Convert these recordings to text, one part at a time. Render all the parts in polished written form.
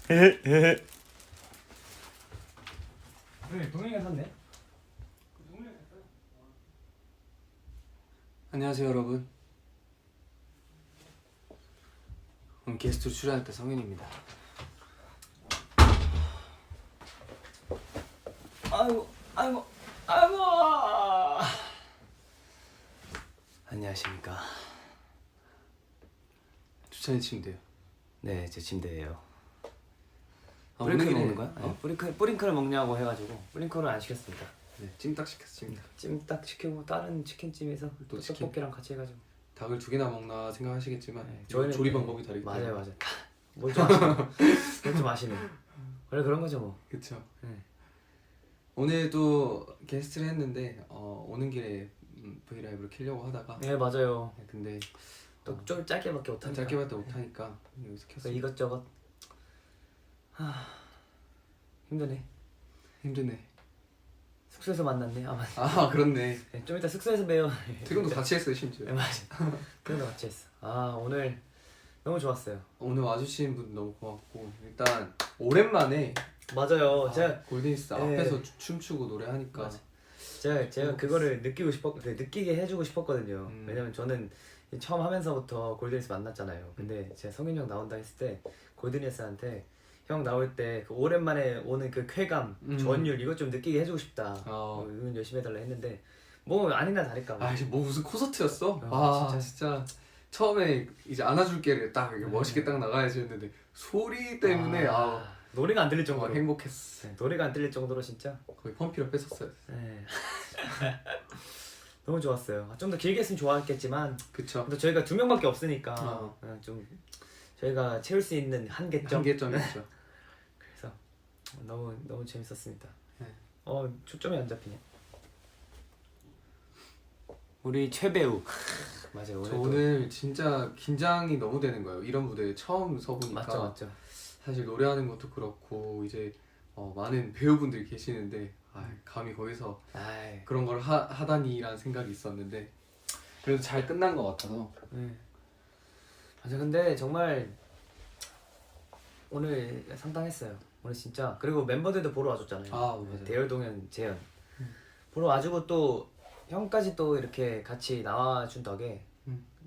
그래, 동영이가 샀네. 안녕하세요 여러분. 오늘 게스트로 출연했던 성현입니다. 아이고. 안녕하십니까. 추천해 침대요. 네, 제 침대예요. 뿌링클 먹는 거야? 네, 뿌링클을 먹냐고 해가지고 뿌링클을 안 시켰습니다. 네, 찜닭 시켰어. 찜닭 시키고 다른 치킨집에서 또 치킨. 떡볶이랑 같이 해가지고. 닭을 2개나 먹나 생각하시겠지만 네, 저희는 조리 네, 방법이 다르기 때문에. 맞아요. 뭘 좀 아시네. 뭘 좀 아시네. 원래 그런 거죠 뭐. 그쵸. 네. 오늘도 게스트를 했는데 오는 길에 브이라이브를 켜려고 하다가 네, 맞아요. 네, 근데 또 좀 짧게밖에 못하니까. 짧게밖에 못하니까 여기서 그래서 켰어요. 이것저것. 힘드네. 힘드네. 숙소에서 만났네. 맞아. 아 그렇네. 네, 좀 이따 숙소에서 봬요. 퇴근도 같이 했어요 심지어. 네, 맞아. 그래도 같이 했어. 오늘 너무 좋았어요. 오늘 와주신 분 너무 고맙고 일단 오랜만에 맞아요. 제가 골든리스 네. 앞에서 춤추고 노래하니까 맞아. 제가 그거를 느끼게 해주고 싶었거든요. 왜냐면 저는 처음 하면서부터 골든리스 만났잖아요. 근데 제가 성현이 형 나온다 했을 때 골든리스한테 형 나올 때 그 오랜만에 오는 그 쾌감, 전율 이것 좀 느끼게 해주고 싶다. 응원 열심히 해달라 했는데 뭐 아니나 다를까. 뭐 무슨 콘서트였어? 진짜. 진짜 처음에 이제 안아줄게를 딱 이렇게 멋있게 딱 나가야지 했는데 소리 때문에 노래가 안 들릴 정도로 행복했어. 네, 노래가 안 들릴 정도로 진짜 거의 펌피를 뺐었어요. 네. 너무 좋았어요. 좀 더 길게 했으면 좋았겠지만 그쵸. 근데 저희가 2명밖에 없으니까 좀 저희가 채울 수 있는 한계점이었죠. 그래서 너무 재밌었습니다. 네. 초점이 안 잡히네. 우리 최배우 맞아요. 저 오늘 진짜 긴장이 너무 되는 거예요. 이런 무대에 처음 서보니까. 맞죠. 사실 노래하는 것도 그렇고 이제 많은 배우분들이 계시는데 감히 거기서 그런 걸 하다니라는 생각이 있었는데 그래도 잘 끝난 것 같아서. 네. 맞아. 근데 정말 오늘 상당했어요. 오늘 진짜. 그리고 멤버들도 보러 와줬잖아요. 맞아요. 대열동현, 재현 보러 와주고 또 형까지 또 이렇게 같이 나와준 덕에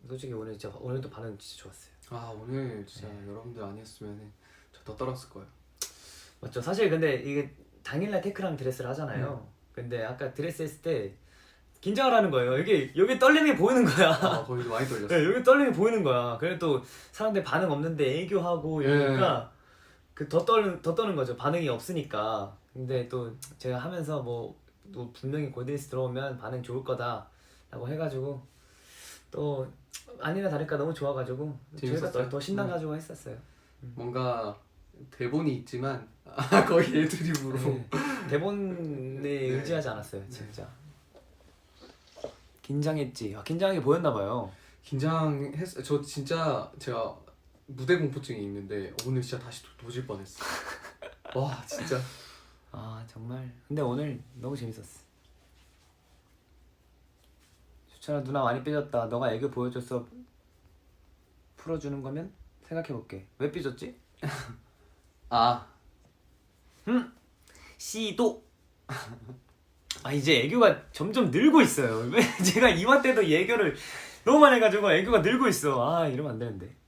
솔직히 오늘도 반응 진짜 좋았어요. 오늘 진짜 여러분들 아니었으면 저 더 떨었을 거예요. 맞죠. 사실 근데 이게 당일날 테크랑 드레스를 하잖아요. 근데 아까 드레스 했을 때 긴장을 하는 거예요. 여기 떨림이 보이는 거야. 거기도 많이 떨렸어요. 네, 여기 떨림이 보이는 거야. 그래 또 사람들 반응 없는데 애교하고 이러니까 더 떠는 거죠. 반응이 없으니까. 근데 또 제가 하면서 또 분명히 골든리스 들어오면 반응 좋을 거다라고 해가지고 또 아니나 다를까 너무 좋아가지고 저희가 더 신나가지고 했었어요. 뭔가 대본이 있지만 거의 애드립으로. 대본에 의지하지 않았어요. 진짜 긴장했지. 긴장하게 보였나 봐요. 긴장했어요. 저 진짜 제가 무대 공포증이 있는데 오늘 진짜 다시 도질 뻔했어. 와 진짜. 정말. 근데 오늘 너무 재밌었어. 수찬아 누나 많이 삐졌다. 너가 애교 보여줘서 풀어주는 거면 생각해볼게. 왜 삐졌지? 시도. 이제 애교가 점점 늘고 있어요. 왜 제가 이맘때도 애교를 너무 많이 해가지고 애교가 늘고 있어. 이러면 안 되는데.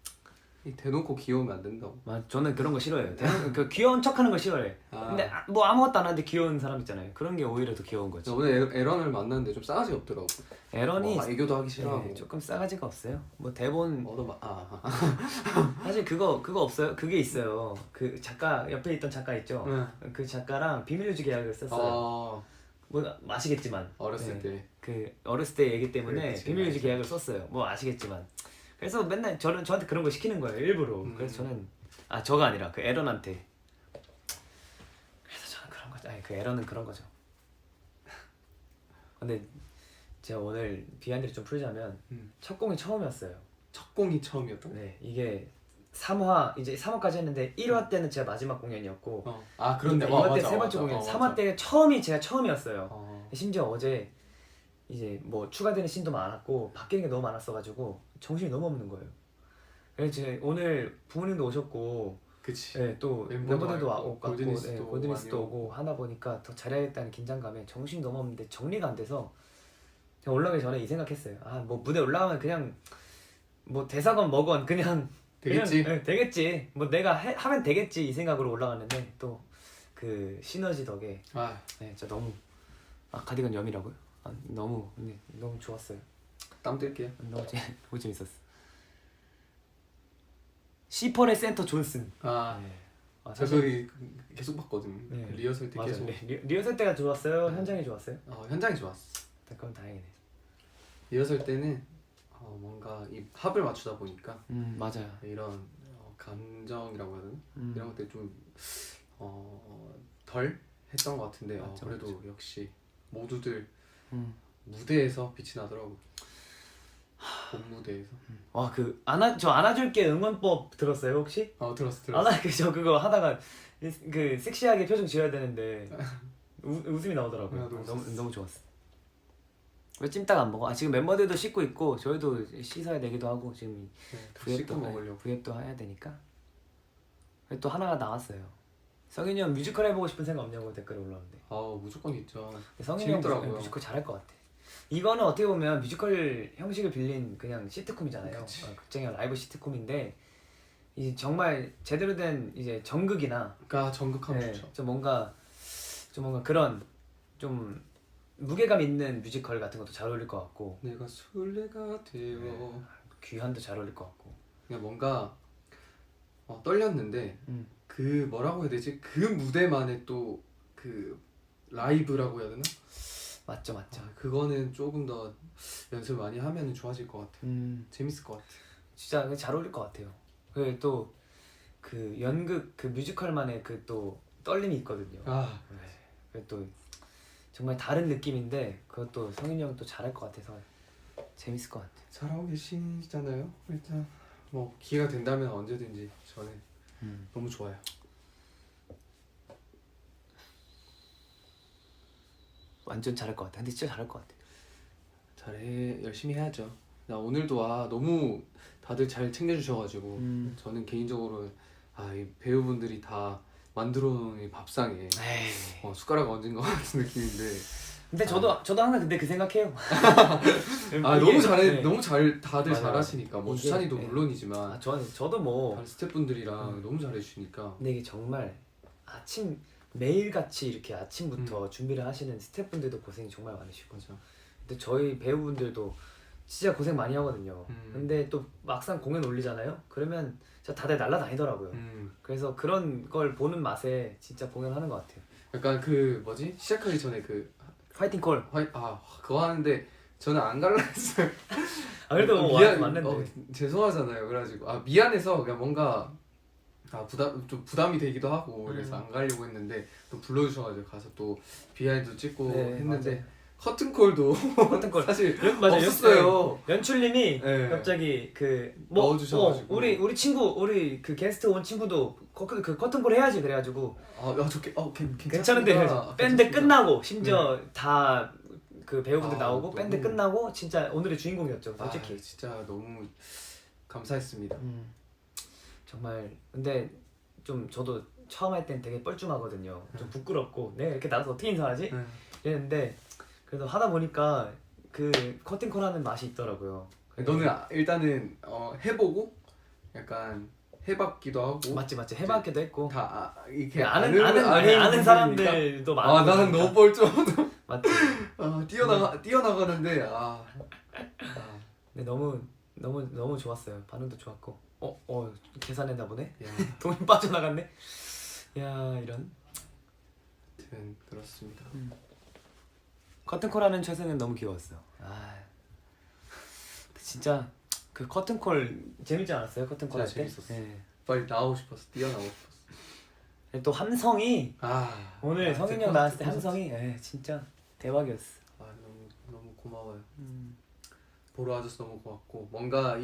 대놓고 귀여우면 안 된다고. 저는 그런 거 싫어해요. 그 귀여운 척하는 거 싫어해. 근데 아무것도 안 하는데 귀여운 사람 있잖아요. 그런 게 오히려 더 귀여운 거지. 오늘 에런을 만났는데 좀 싸가지가 없더라고. 에런이 애교도 하기 싫어하고. 조금 싸가지가 없어요. 대본 얻어봐. 사실 그거 없어요. 그게 있어요. 그 작가 옆에 있던 작가 있죠. 그 작가랑 비밀유지 계약을 썼어요. 아시겠지만 어렸을 때. 그 어렸을 때 얘기 때문에 그치, 비밀유지 맞아. 계약을 썼어요. 아시겠지만. 그래서 맨날 저한테 그런 거 시키는 거예요. 일부러. 그래서 저는 저가 아니라 그 에런한테. 그래서 저는 그런 거죠. 그 에런은 그런 거죠. 근데 제가 오늘 비하인드를 좀 풀자면 첫 공이 처음이었어요. 첫 공이 처음이었다? 네, 이게 3화 이제 3화까지 했는데 1화 때는 제가 마지막 공연이었고 그런데 2화 때 세 번째 공연, 3화 때 제가 처음이었어요. 심지어 어제 이제 추가되는 씬도 많았고 바뀌는 게 너무 많았어가지고 정신이 너무 없는 거예요. 그래서 오늘 부모님도 오셨고 그치. 네, 또 멤버도 멤버들도 많고, 오고 골드니스도 골드니스도 많이 오고 하다 보니까 더 잘해야겠다는 긴장감에 정신이 너무 없는데 정리가 안 돼서 그냥 올라가기 전에 이 생각했어요. 아 뭐 무대 올라가면 그냥 뭐 대사건 뭐건 그냥 되겠지. 그냥, 되겠지. 뭐 내가 하면 되겠지 이 생각으로 올라갔는데 또 그 시너지 덕에 아 네, 진짜 너무 카디건 염이라고요? 너무 네, 너무 좋았어요. 땀 뜰게요. 너무 재밌었어. 시펄의 센터 존슨. 아 네. 저 사실 거기 계속 봤거든. 네. 그 리허설 때 맞아. 계속. 리허설 때가 좋았어요. 네. 현장이 좋았어요. 현장이 좋았어. 그럼 다행이네. 리허설 때는 뭔가 이 합을 맞추다 보니까 맞아요. 이런 감정이라고 해야 되나? 음. 이런 것들 좀 덜 했던 것 같은데 맞죠, 그래도 역시 모두들 음. 무대에서 빛이 나더라고. 본 무대에서. 와 그 안아줄게 응원법 들었어요 혹시? 들었어. 저 그거 하다가 그 섹시하게 표정 지어야 되는데 웃음이 나오더라고요. 너무 좋았어. 왜 찜닭 안 먹어? 지금 멤버들도 씻고 있고 저희도 씻어야 되기도 하고 지금 씻고 먹으려고. 브이앱도 해야 되니까. 또 하나가 나왔어요. 성인이 형 뮤지컬 해보고 싶은 생각 없냐고 댓글이 올라오는데 무조건 있죠. 성인이 형 재밌더라고요. 뮤지컬 잘할 것 같아. 이거는 어떻게 보면 뮤지컬 형식을 빌린 그냥 시트콤이잖아요. 극장형 라이브 시트콤인데 이 정말 제대로 된 이제 정극이나 그러니까 정극하면 좋죠. 좀 뭔가 그런 좀 무게감 있는 뮤지컬 같은 것도 잘 어울릴 것 같고 내가 술래가 되어 귀환도 잘 어울릴 것 같고 그냥 뭔가 떨렸는데 그 뭐라고 해야 되지? 그 무대만의 또 그 라이브라고 해야 되나? 맞죠. 그거는 조금 더 연습 많이 하면 좋아질 것 같아. 재밌을 것 같아. 진짜 잘 어울릴 것 같아요. 그리고 또 그 연극 그 뮤지컬만의 그 또 떨림이 있거든요. 그리고 또 정말 다른 느낌인데 그것도 성인이 형 또 잘할 것 같아서 재밌을 것 같아. 잘하고 계시잖아요. 일단 뭐 기회가 된다면 언제든지 저는 너무 좋아요. 완전 잘할 것 같아. 근데 진짜 잘할 것 같아. 잘해 열심히 해야죠. 나 오늘도 너무 다들 잘 챙겨주셔가지고 저는 개인적으로 이 배우분들이 다 만들어놓은 이 밥상에 숟가락 얹은 것 같은 느낌인데. 근데 저도 항상 근데 그 생각해요. 너무 잘해. 네. 너무 잘 다들 맞아. 잘하시니까 뭐 주찬이도 물론이지만 저도 뭐 다른 스태프분들이랑 너무 잘해주시니까. 근데 이게 정말 매일같이 이렇게 아침부터 준비를 하시는 스태프분들도 고생이 정말 많으시고 근데 저희 배우분들도 진짜 고생 많이 하거든요. 근데 또 막상 공연 올리잖아요. 그러면 진짜 다들 날라다니더라고요. 그래서 그런 걸 보는 맛에 진짜 공연하는 것 같아요. 약간 그 뭐지? 시작하기 전에 그 파이팅 콜. 그거 하는데 저는 안 갈라 했어요. 그래도 뭐 왔는데 죄송하잖아요. 그래가지고 미안해서 그냥 뭔가 부담이 되기도 하고 그래서 안 가려고 했는데 또 불러주셔가지고 가서 또 비하인드 찍고 했는데 맞아요. 커튼콜도 사실 없었어요. 연출님이 갑자기 넣어주셔가지고 우리 친구 우리 그 게스트 온 친구도 그 커튼콜 해야지 그래가지고 괜찮은데 그래서 밴드 끝나고 심지어 다 그 배우분들 나오고 밴드 끝나고 진짜 오늘의 주인공이었죠 솔직히. 진짜 너무 감사했습니다. 정말 근데 좀 저도 처음 할 땐 되게 뻘쭘하거든요. 좀 부끄럽고 내가 이렇게 나가서 어떻게 인사하지? 이랬는데 그래도 하다 보니까 그 커튼콜 하는 맛이 있더라고요. 너는 일단은 해보고 약간 해봤기도 하고 맞지 해봤기도 했고 다 이렇게 아는 사람들도 많고 나는 너무 뻘쭘. 맞지. 뛰어나가는데 근데 너무 좋았어요. 반응도 좋았고 계산했나 보네. 돈이 빠져나갔네. 야 이런. 그렇습니다. 커튼콜 하는 최승은 너무 귀여웠어. 진짜 그 커튼콜 재밌지 않았어요? 커튼콜 할 때? 재밌었어. 빨리 나오고 싶었어. 뛰어나오고 싶었어. 또 함성이 오늘 성인이 형 나왔을 때 함성이 진짜 대박이었어. 너무 고마워요. 보러 와줘서 너무 고맙고 뭔가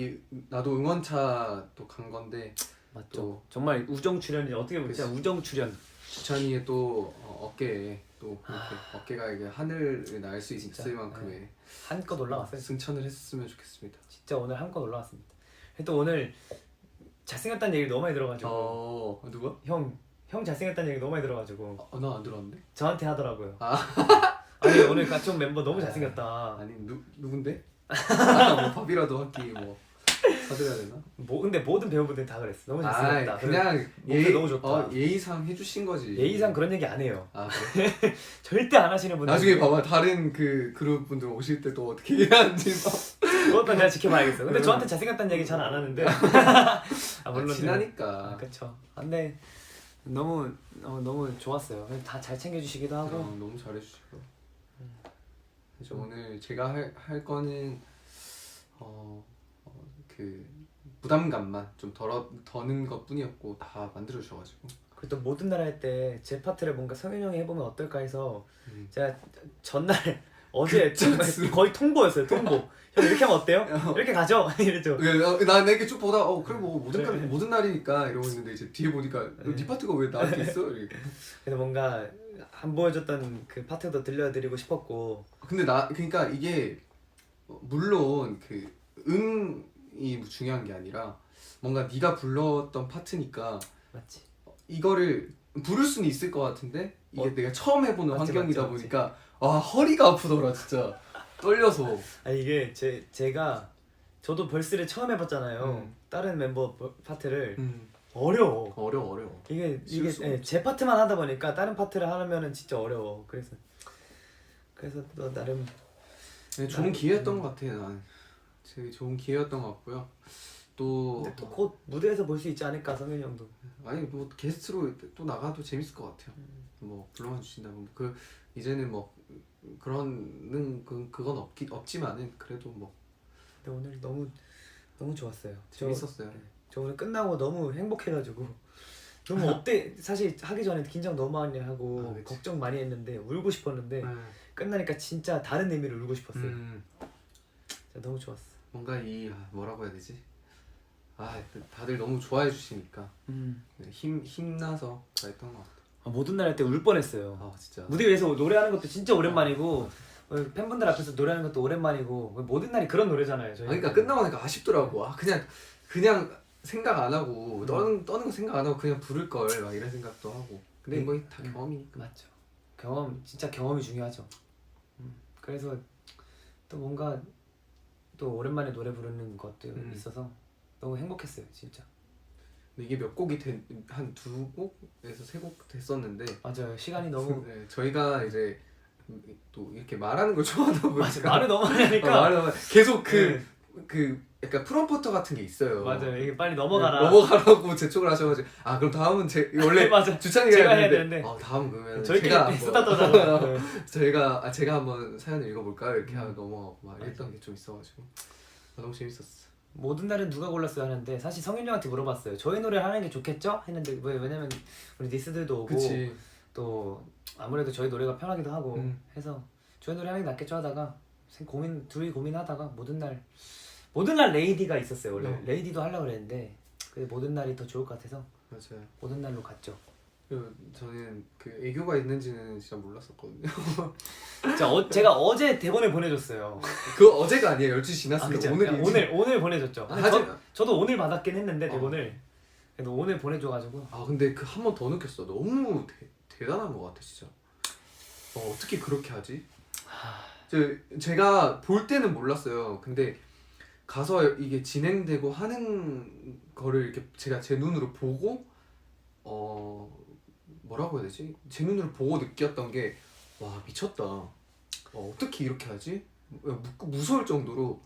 나도 응원차 또 간 건데 맞죠. 또 정말 우정 출연이 어떻게 보면 진짜 우정 출연. 주찬이의 또 어깨에 또 이렇게 어깨가 이게 하늘을 날 수 있을 만큼의 한껏 올라갔어요. 승천을 했으면 좋겠습니다. 진짜 오늘 한껏 올라갔습니다. 또 오늘 잘생겼다는 얘기를 너무 많이 들어가지고 누가? 형 잘생겼다는 얘기 너무 많이 들어가지고 나 안 들었는데. 저한테 하더라고요. 아. 아니 오늘 같이 온 멤버 너무 잘생겼다. 아니 누군데? 뭐 밥이라도 한 끼 뭐 사드려야 되나? 근데 모든 배우분들 다 그랬어. 너무 잘생겼다. 그냥 목소리 너무 좋다. 예의상 해주신 거지. 예의상 그런 얘기 안 해요. 그래? 절대 안 하시는 분들. 나중에 봐봐 다른 그 그룹 분들 오실 때 또 어떻게 얘기하는지 그것도 내가 지켜봐야겠어. 근데 저한테 잘생겼다는 얘기 잘 안 하는데. 물론 친하니까. 그렇죠. 근데 너무 좋았어요. 다 잘 챙겨주시기도 하고. 너무 잘해주시고. 그래서 오늘 제가 할 거는 그 부담감만 좀 더는 것뿐이었고 다 만들어 주셔가지고. 그리고 또 모든 날 할 때 제 파트를 뭔가 성현 형이 해보면 어떨까 해서 제가 전날 어제 거의 통보였어요. 통보. 형 이렇게 하면 어때요? 이렇게 가죠? 이랬죠. 나 이렇게 쭉 보다 그래 뭐 그래. 모든 날이니까 이러고 있는데 이제 뒤에 보니까 네 파트가 왜 나한테 있어? 이렇게. 그래서 뭔가 안 보여줬던 그 파트도 들려드리고 싶었고. 근데 그러니까 이게 물론 그 음이 중요한 게 아니라 뭔가 네가 불렀던 파트니까 맞지. 이거를 부를 수는 있을 것 같은데 이게 내가 처음 해보는 맞지, 환경이다 맞지. 보니까 허리가 아프더라 진짜 떨려서. 이게 제가 저도 벌스를 처음 해봤잖아요. 다른 멤버 파트를 어려워. 어려워. 이게 제 파트만 하다 보니까 다른 파트를 하면은 진짜 어려워. 그래서 또 나름 좋은 기회였던 것 같아. 난 되게 좋은 기회였던 것 같고요. 근데 또 곧 무대에서 볼 수 있지 않을까 성현이 형도. 아니 뭐 게스트로 또 나가도 재밌을 것 같아요. 뭐 불러만 주신다면 이제는 뭐 그런 그건 없지만은 그래도 뭐. 근데 오늘 너무 좋았어요. 재밌었어요. 저 오늘 끝나고 너무 행복해가지고 너무 사실 하기 전에 긴장 너무 많이 하고 걱정 많이 했는데 울고 싶었는데 끝나니까 진짜 다른 의미로 울고 싶었어요. 진짜 너무 좋았어. 뭔가 뭐라고 해야 되지? 다들 너무 좋아해 주시니까 힘나서 잘했던 것 같아요. 모든 날 할 때 울 뻔했어요. 진짜. 무대 위에서 노래하는 것도 진짜 오랜만이고 팬분들 앞에서 노래하는 것도 오랜만이고 모든 날이 그런 노래잖아요. 저희. 그러니까 끝나고 나니까 아쉽더라고. 그냥 생각 안 하고 떠는 거 생각 안 하고 그냥 부를 걸 막 이런 생각도 하고. 근데 뭐 다 경험이니까. 맞죠. 진짜 경험이 중요하죠. 그래서 또 뭔가 또 오랜만에 노래 부르는 것도 있어서 너무 행복했어요, 진짜. 근데 이게 몇 곡이 한 2곡에서 3곡 됐었는데. 맞아요. 시간이 너무. 네, 저희가 이제 또 이렇게 말하는 걸 좋아하다 보니까. 맞아, 말을 너무 많이 하니까. 계속 약간 프롬포터 같은 게 있어요. 맞아요. 이게 빨리 넘어가라. 넘어가라고 재촉을 하셔가지고 그럼 다음은 원래 맞아. 주찬이가 해야 되는데. 다음 그러면 저희끼리 쓰다 떠잖아. 제가 한번 사연을 읽어볼까요? 이렇게 하고 넘어가고 막 이랬던 게 좀 있어가지고 너무 재밌었어. 모든 날은 누가 골랐어요 하는데 사실 성윤이 형한테 물어봤어요. 저희 노래를 하는 게 좋겠죠? 했는데 왜냐면 우리 니스들도 오고 그치. 또 아무래도 저희 노래가 편하기도 하고 해서 저희 노래 하는 게 낫겠죠 하다가 둘이 고민하다가 모든 날 레이디가 있었어요. 원래 레이디도 하려고 그랬는데 모든 날이 더 좋을 것 같아서 맞아요. 모든 날로 갔죠. 저는 그 애교가 있는지는 진짜 몰랐었거든요. 제가 어제 대본을 보내줬어요. 그거 어제가 아니에요. 12시 지났으면 오늘 보내줬죠. 저도 오늘 받았긴 했는데 대본을 그래도 오늘 보내줘가지고. 근데 한 번 더 느꼈어. 너무 대단한 것 같아 진짜. 어떻게 그렇게 하지? 제가 볼 때는 몰랐어요. 근데 가서 이게 진행되고 하는 거를 이렇게 제가 제 눈으로 보고 뭐라고 해야 되지? 제 눈으로 보고 느꼈던 게 와 미쳤다. 어떻게 이렇게 하지? 무서울 정도로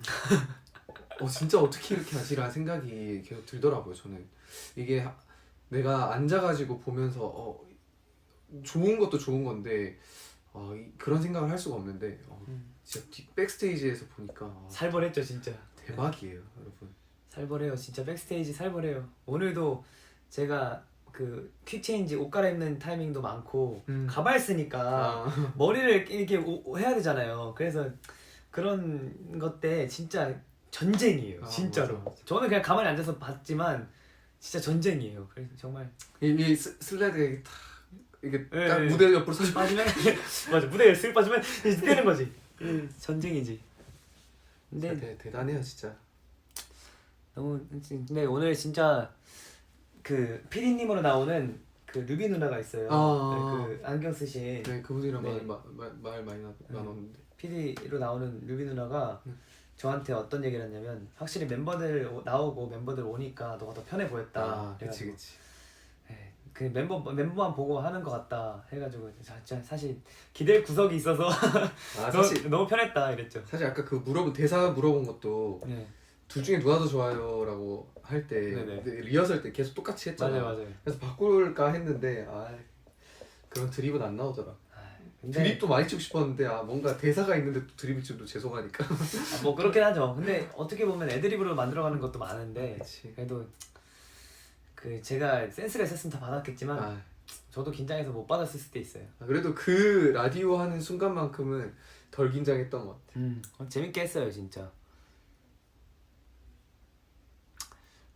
진짜 어떻게 이렇게 하지라는 생각이 계속 들더라고요. 저는 이게 내가 앉아가지고 보면서 좋은 것도 좋은 건데 그런 생각을 할 수가 없는데 진짜 백스테이지에서 보니까 살벌했죠 진짜. 대박이에요 여러분. 살벌해요 진짜. 백스테이지 살벌해요. 오늘도 제가 그 퀵체인지 옷 갈아입는 타이밍도 많고 가발 쓰니까 머리를 이렇게 해야 되잖아요. 그래서 그런 것 때 진짜 전쟁이에요 진짜로. 맞아. 저는 그냥 가만히 앉아서 봤지만 진짜 전쟁이에요. 그래서 정말 이 슬라이드가 이게 딱 무대 옆으로 서서 빠지면 맞아, 무대에 쓱 빠지면 이제 떼는 거지. 전쟁이지. 근데 대단해요 진짜. 너무 근데 오늘 진짜 그 피디님으로 나오는 그 루비 누나가 있어요. 네, 그 안경 쓰신 네, 그분이랑 네. 말 많이 나눴는데. PD로 나오는 루비 누나가 저한테 어떤 얘기를 했냐면 확실히 멤버들 나오고 멤버들 오니까 너가 더 편해 보였다. 아, 그치 그래가지고 그치. 네, 그 멤버만 보고 하는 것 같다 해가지고 진짜 사실 기댈 구석이 있어서 아 사실 너무 편했다 이랬죠. 사실 아까 그 대사 물어본 것도 네. 둘 중에 누가 더 좋아요라고 할 때 네네. 리허설 때 계속 똑같이 했잖아. 맞아요. 그래서 바꿀까 했는데 그런 드립은 안 나오더라. 근데 드립도 많이 치고 싶었는데 뭔가 대사가 있는데 또 드립을 치면 또 죄송하니까. 뭐 그렇긴 하죠. 근데 어떻게 보면 애드립으로 만들어가는 것도 많은데 그치. 그래도 그 제가 센스가 있었으면 다 받았겠지만 저도 긴장해서 못 받았을 수도 있어요. 그래도 그 라디오 하는 순간만큼은 덜 긴장했던 것 같아. 재밌게 했어요 진짜.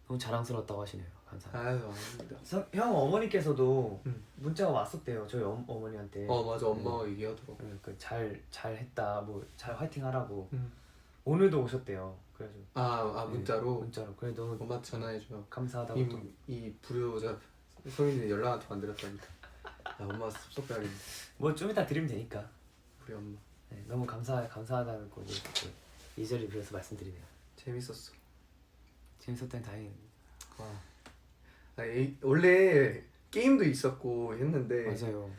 너무 자랑스럽다고 하시네요. 감사합니다. 아닙니다. 형 어머니께서도 음. 문자가 왔었대요. 저희 어머니한테. 맞아, 엄마가 얘기하더라고. 잘 했다. 뭐 잘 화이팅 하라고. 음. 오늘도 오셨대요. 그래가지고 문자로. 문자로. 그래 너무 엄마 전화해줘요. 감사하다고. 이 불효자 성인이 연락 한 통 안 드렸다니까. 엄마 섭섭해하겠네. 뭐 좀 이따 드리면 되니까. 우리 엄마. 네, 너무 감사하다고 이 자리 빌어서 말씀드리네요. 재밌었어. 재밌었다니 다행입니다. 원래 게임도 있었고 했는데 맞아요.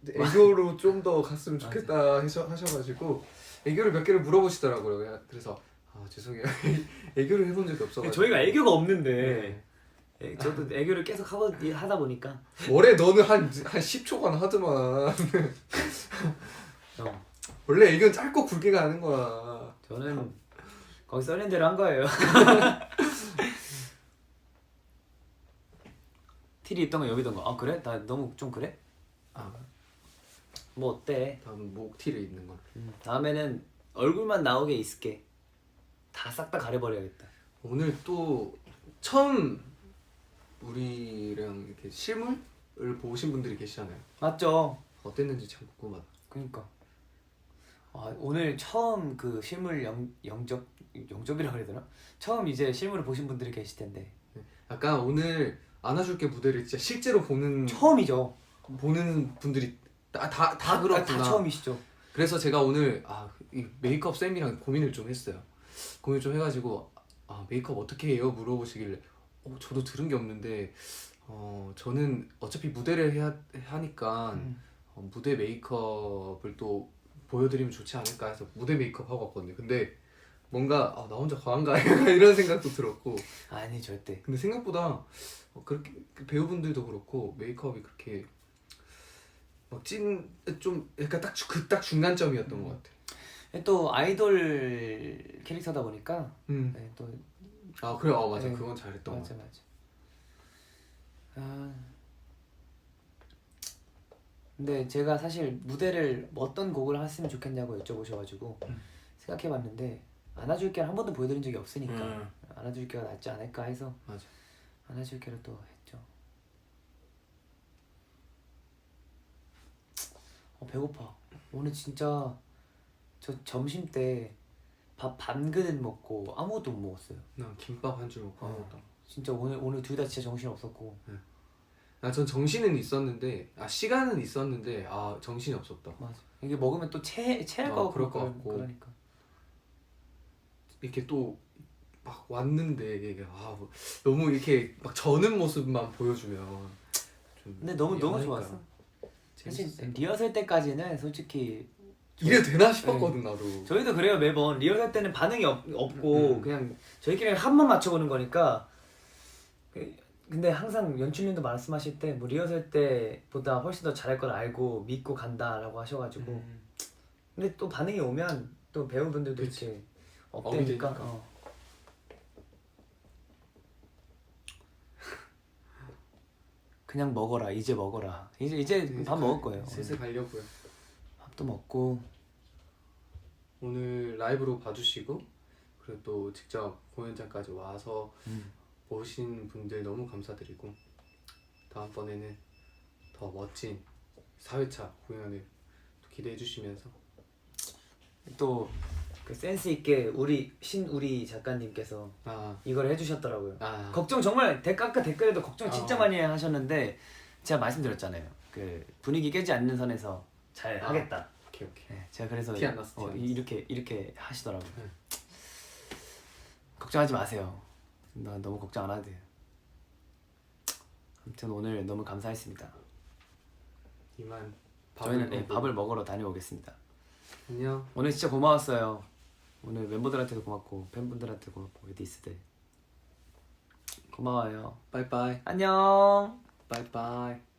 애교로 좀 더 갔으면 좋겠다 하셔가지고 애교를 몇 개를 물어보시더라고요. 그래서 죄송해요. 애교를 해본 적이 없어가지고. 저희가 애교가 없는데 저도 애교를 계속 하다 보니까 뭐래 너는 한 10초간 하더만. 원래 애교는 짧고 굵게 가는 거야. 저는 거기 써있는 대로 한 거예요. 티리 입던 거 여기 입던 거. 그래? 나 너무 좀 그래? 뭐 어때? 다음 목 티를 입는 거. 다음에는 얼굴만 나오게 있을게. 다 싹 다 가려버려야겠다. 오늘 또 처음 우리랑 이렇게 실물을 보신 분들이 계시잖아요. 맞죠? 어땠는지 참 궁금하다. 그러니까 오늘 처음 그 실물 영접이라고 그래야 되나? 처음 이제 실물을 보신 분들이 계실 텐데 약간 오늘 안아줄게 무대를 진짜 실제로 처음이죠. 보는 분들이 다 그렇구나. 다 처음이시죠. 그래서 제가 오늘 이 메이크업 쌤이랑 고민을 좀 했어요. 고민 좀 해가지고 메이크업 어떻게 해요? 물어보시길래 저도 들은 게 없는데 저는 어차피 무대를 해야 하니까 무대 메이크업을 또 보여드리면 좋지 않을까 해서 무대 메이크업 하고 왔거든요. 근데 뭔가 나 혼자 과한가 이런 생각도 들었고. 아니 절대. 근데 생각보다 그렇게 배우분들도 그렇고 메이크업이 그렇게 좀 약간 딱 중간점이었던 것 같아. 또 아이돌 캐릭터다 보니까 네, 또 그래 맞아. 네. 그건 잘했던 것 같아. 근데 제가 사실 무대를 어떤 곡을 했으면 좋겠냐고 여쭤보셔가지고 생각해봤는데 안아줄게를 한 번도 보여드린 적이 없으니까 안아줄게가 낫지 않을까 해서 맞아. 안아줄게를 또 했죠. 배고파. 오늘 진짜 저 점심 때 밥 반 그릇 먹고 아무것도 못 먹었어요. 난 김밥 한 줄 먹고 아무것도. 진짜 오늘 둘 다 진짜 정신 없었고. 전 정신은 있었는데 시간은 있었는데 정신이 없었다. 맞아. 이게 먹으면 또 체할 거 그럴 것 같고. 그러니까. 이렇게 또 막 왔는데 이게 너무 이렇게 막 저는 모습만 보여주면 좀. 근데 너무 미안하니까. 좋았어. 사실 재밌었어요. 리허설 때까지는 솔직히 이래 되나 싶었거든 나도. 저희도 그래요. 매번 리허설 때는 반응이 없고 그냥 저희끼리 한번 맞춰보는 거니까. 근데 항상 연출님도 말씀하실 때 뭐 리허설 때보다 훨씬 더 잘할 걸 알고 믿고 간다라고 하셔가지고 근데 또 반응이 오면 또 배우분들도 그치. 이렇게 업되니까 그냥 먹어라. 이제 먹어라. 이제 밥 먹을 거예요. 슬슬 가려고요. 밥도 먹고 오늘 라이브로 봐주시고 그리고 또 직접 공연장까지 와서 보신 분들 너무 감사드리고 다음번에는 더 멋진 4회차 공연을 또 기대해 주시면서 또 그 센스 있게 우리 작가님께서 아, 이걸 해주셨더라고요. 아, 걱정 정말 아까 댓글에도 걱정 진짜 많이 하셨는데 제가 말씀드렸잖아요. 그 분위기 깨지 않는 선에서 잘 하겠다. 오케이. 네, 제가 그래서 티 안 났어, 티 안 났어. 이렇게 하시더라고요. 네. 걱정하지 마세요. 나 너무 걱정 안 해도 돼요. 아무튼 오늘 너무 감사했습니다. 이만 저희는 먹고. 밥을 먹으러 다녀오겠습니다. 안녕. 오늘 진짜 고마웠어요. 오늘 멤버들한테도 고맙고 팬분들한테도 고맙고 에디스들 고마워요. 바이바이. 안녕. 바이바이.